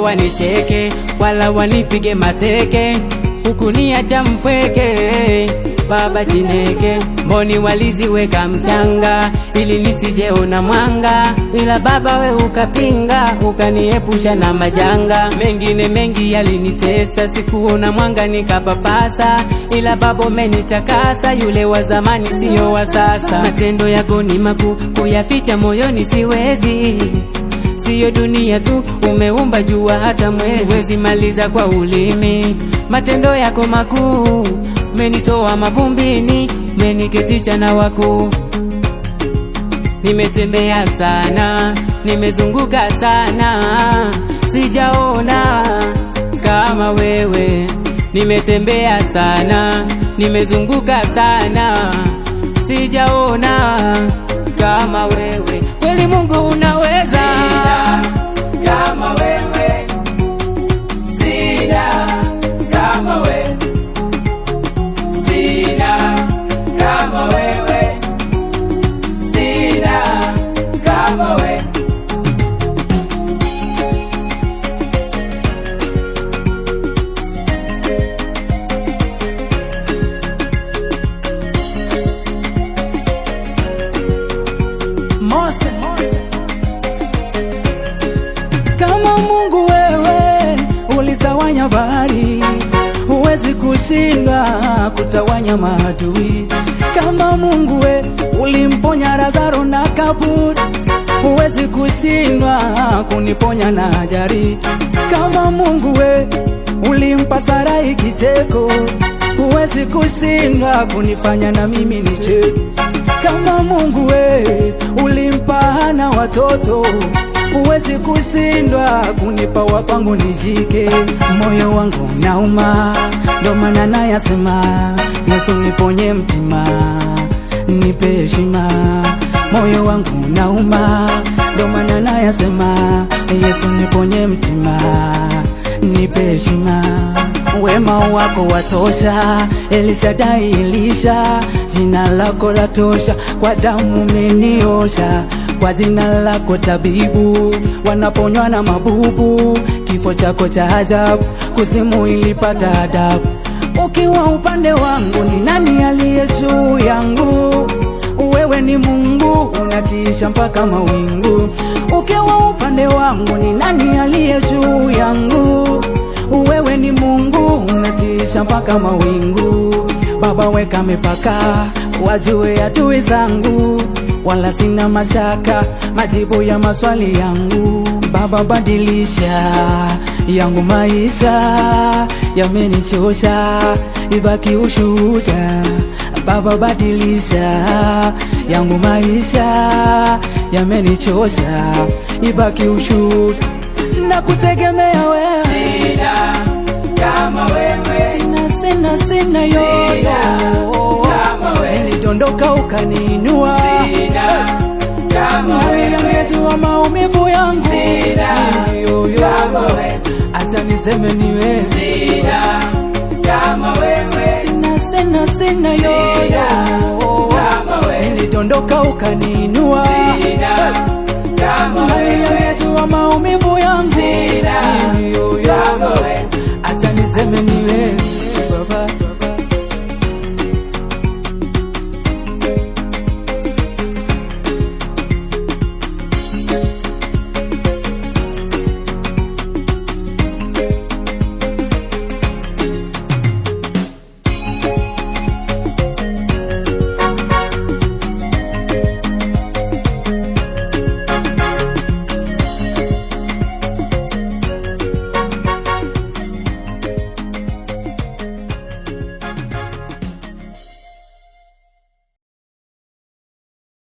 leo wanicheke wala wanipige mateke, hukuniacha mpweke baba Chineke. Mboni waliziweka mchanga ili nisijeona mwanga, ila baba we ukapinga, ukaniepusha na majanga. Mengine mengi yalinitesa, sikuona mwanga nikapapasa, ila baba umenitakasa, yule wa zamani siyo wa sasa. Matendo yako ni makuu, kuyaficha moyoni siwezi, siyo dunia tu, umeumba jua hata mwezi. Siwezi maliza kwa ulimi matendo yako makuu, umenitoa mavumbini, umeniketisha na wakuu. Nimetembea sana, nimezunguka sana, sijaona kama wewe. Nimetembea sana, nimezunguka sana, sijaona kama wewe. Kweli Mungu unaweza, kama wewe, sina kama wewe, sina kama wewe, sina kama wewe. Kama Mungu wewe ulitawanya bahari, huwezi kushindwa kutawanya maadui. Kama Mungu we ulimponya Lazaro na kaburi, huwezi kushindwa kuniponya na ajali. Kama Mungu we ulimpa Sarai kicheko, huwezi kushindwa kunifanya na mimi nicheke. Kama Mungu we ulimpa Hana watoto, huwezi kushindwa kunipa wa kwangu nishike. Moyo wangu nauma, ndo maana nayasema, Yesu niponye mtima, nipe heshima. Moyo wangu nauma, ndo maana nayasema, Yesu niponye mtima, nipe heshima. Wema wako watosha, Elishadai Elisha, jina lako latosha, kwa damu umeniosha. Kwa jina lako tabibu, wanaponywa na mabubu. Kifo chako cha ajabu, kuzimu ilipata adabu. Ukiwa upande wangu, ni nani aliye juu yangu? Wewe ni Mungu, unatisha mpaka mawingu. Ukiwa upande wangu, ni nani aliye juu yangu? Wewe ni Mungu, unatisha mpaka mawingu. Baba weka mipaka, wajue adui zangu, wala sina mashaka majibu ya maswali yangu. Baba badilisha yangu maisha, yamenichosha, ibaki ushuhuda. Baba badilisha yangu maisha, yamenichosha, ibaki ushuhuda. Nakutegemea wewe, Sina kama wewe, sina yoyo kama wewe, nilidondoka ukaniinua. sina kama wewe, Unajua maumivu yangu, sina kama wewe, acha niseme ni wewe. sina kama wewe, Sina yoyo kama wewe, nilidondoka ukaniinua. sina kama wewe, Unajua maumivu